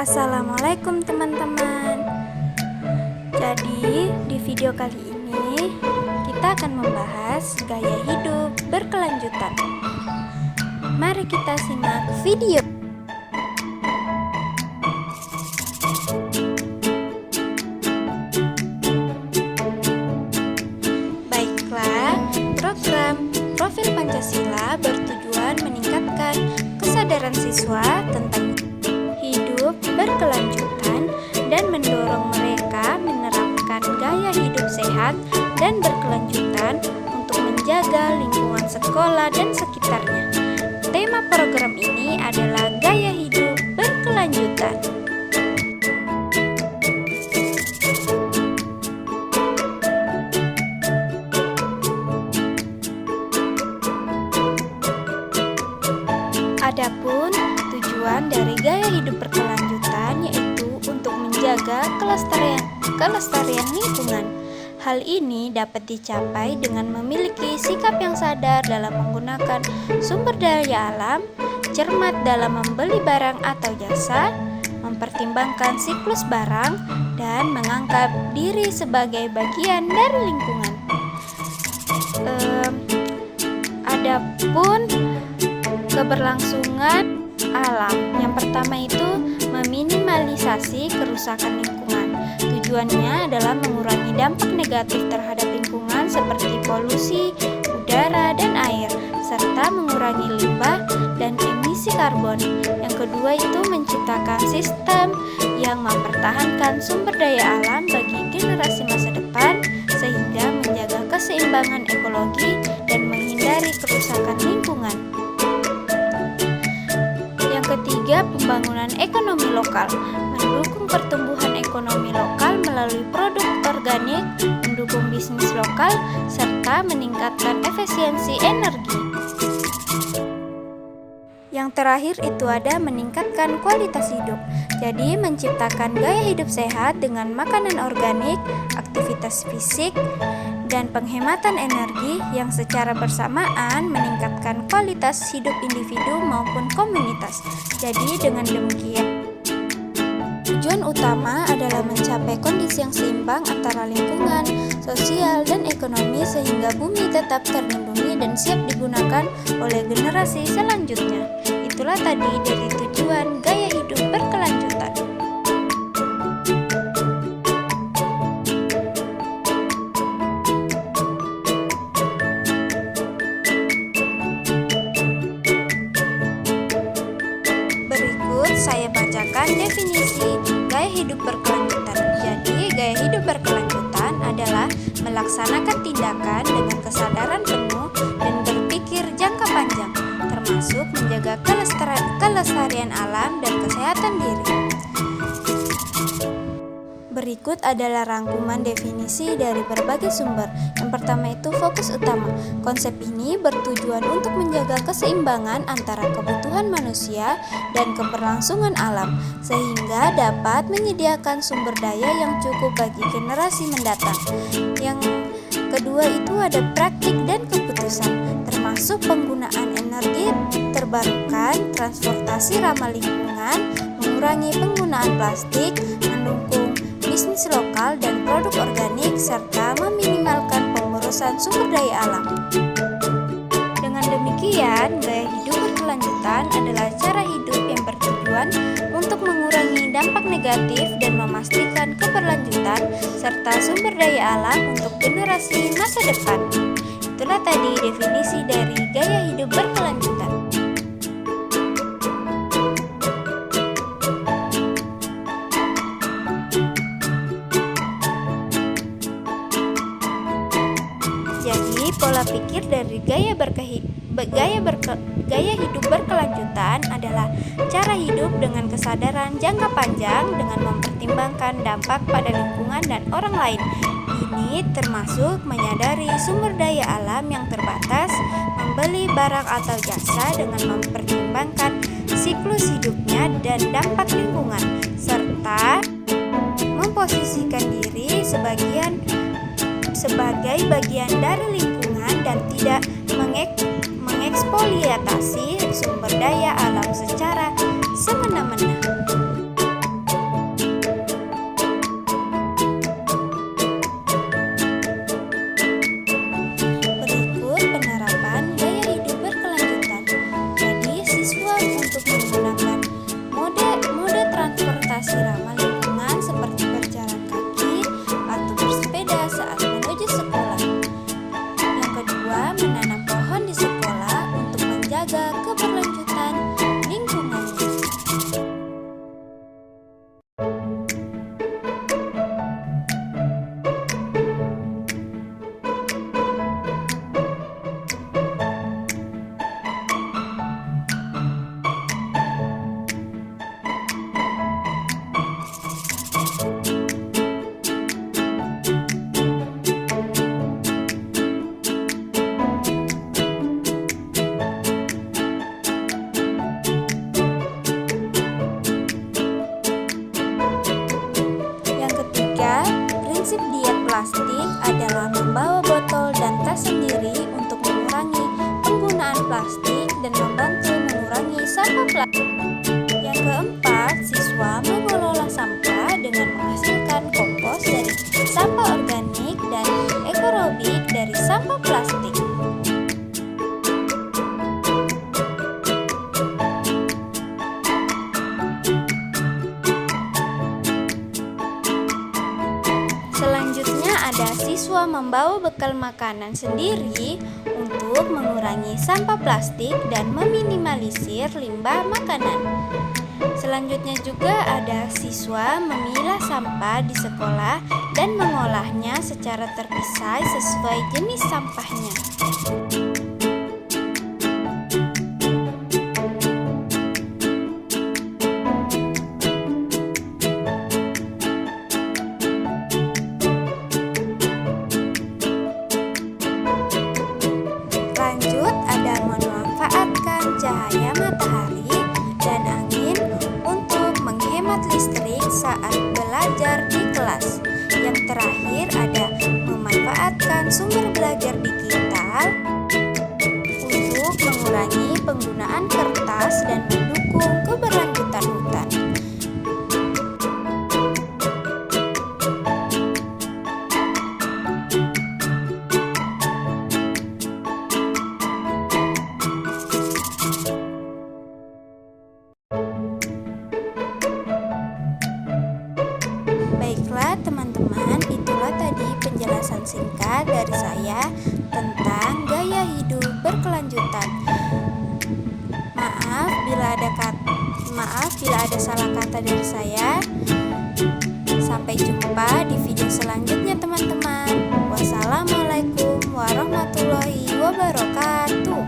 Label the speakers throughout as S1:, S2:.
S1: Assalamualaikum teman-teman. Jadi di video kali ini kita akan membahas gaya hidup berkelanjutan. Mari kita simak video. Baiklah, program Profil Pancasila bertujuan meningkatkan kesadaran siswa tentang hidup berkelanjutan dan mendorong mereka menerapkan gaya hidup sehat dan berkelanjutan untuk menjaga lingkungan sekolah dan sekitarnya. Tema program ini adalah gaya hidup berkelanjutan. Adapun tujuan dari gaya hidup berkelanjutan yaitu untuk menjaga kelestarian lingkungan. Hal ini dapat dicapai dengan memiliki sikap yang sadar dalam menggunakan sumber daya alam, cermat dalam membeli barang atau jasa, mempertimbangkan siklus barang, dan menganggap diri sebagai bagian dari lingkungan. Adapun keberlangsungan alam, yang pertama itu meminimalisasi kerusakan lingkungan. Tujuannya adalah mengurangi dampak negatif terhadap lingkungan seperti polusi udara dan air, serta mengurangi limbah dan emisi karbon. Yang kedua itu menciptakan sistem yang mempertahankan sumber daya alam bagi generasi masa depan sehingga menjaga keseimbangan ekologi dan menghindari kerusakan lingkungan. Yang ketiga, pembangunan ekonomi lokal. Mendukung pertumbuhan ekonomi lokal melalui produk organik, mendukung bisnis lokal, serta meningkatkan efisiensi energi. Yang terakhir itu ada meningkatkan kualitas hidup. Jadi menciptakan gaya hidup sehat dengan makanan organik, aktivitas fisik, dan penghematan energi yang secara bersamaan meningkatkan kualitas hidup individu maupun komunitas. Jadi dengan demikian, tujuan utama adalah mencapai kondisi yang seimbang antara lingkungan, sosial, dan ekonomi sehingga bumi tetap terlindungi dan siap digunakan oleh generasi selanjutnya. Itulah tadi dari tujuan gaya hidup berkelanjutan. Saya bacakan definisi gaya hidup berkelanjutan. Jadi, gaya hidup berkelanjutan adalah melaksanakan tindakan dengan kesadaran penuh dan berpikir jangka panjang, termasuk menjaga kelestarian alam dan kesehatan diri. Berikut adalah rangkuman definisi dari berbagai sumber. Yang pertama itu fokus utama. Konsep ini bertujuan untuk menjaga keseimbangan antara kebutuhan manusia dan keberlangsungan alam, sehingga dapat menyediakan sumber daya yang cukup bagi generasi mendatang. Yang kedua itu ada praktik dan keputusan, termasuk penggunaan energi terbarukan, transportasi ramah lingkungan, mengurangi penggunaan plastik, mendukung bisnis lokal dan produk organik, serta meminimalkan pemborosan sumber daya alam. Dengan demikian, gaya hidup berkelanjutan adalah cara hidup yang bertujuan untuk mengurangi dampak negatif dan memastikan keberlanjutan serta sumber daya alam untuk generasi masa depan. Itulah tadi definisi dari gaya hidup berkelanjutan. Jadi, pola pikir dari gaya hidup berkelanjutan adalah cara hidup dengan kesadaran jangka panjang dengan mempertimbangkan dampak pada lingkungan dan orang lain. Ini termasuk menyadari sumber daya alam yang terbatas, membeli barang atau jasa dengan mempertimbangkan siklus hidupnya dan dampak lingkungan, serta memposisikan diri sebagai bagian dari lingkungan dan tidak mengeksploitasi sumber daya alam secara semena-mena. Yang keempat, siswa mengelola sampah dengan menghasilkan kompos dari sampah organik dan ekorobik dari sampah plastik. Selanjutnya ada siswa membawa bekal makanan sendiri untuk mengurangi sampah plastik dan meminimalisir limbah makanan. Selanjutnya juga ada siswa memilah sampah di sekolah dan mengolahnya secara terpisah sesuai jenis sampahnya. Lanjut ada memanfaatkan cahaya matahari dan angin untuk menghemat listrik saat belajar di kelas. Yang terakhir ada memanfaatkan sumber belajar digital untuk mengurangi penggunaan kertas dan mendukung keberlanjutan hutan. Baiklah teman-teman, itulah tadi penjelasan singkat dari saya tentang gaya hidup berkelanjutan. Maaf bila ada salah kata dari saya. Sampai jumpa di video selanjutnya teman-teman. Wassalamualaikum warahmatullahi wabarakatuh.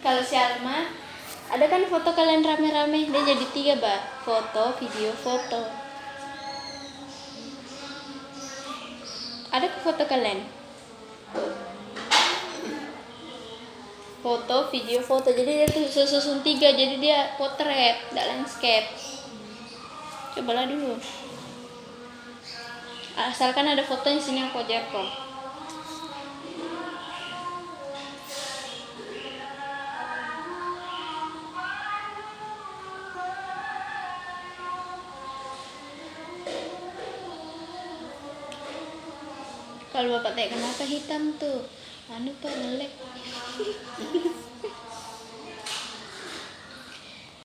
S2: Kalau si Alma, ada kan foto kalian rame-rame, dia jadi 3 foto, video, foto. Ada foto kalian? Foto, video, foto. Jadi dia tuh susun 3, jadi dia potret, tidak landscape. Cobalah dulu. Asalkan ada fotonya sini aku jepok. Kalau bapak tanya kenapa hitam tuh, anu pak ngelek.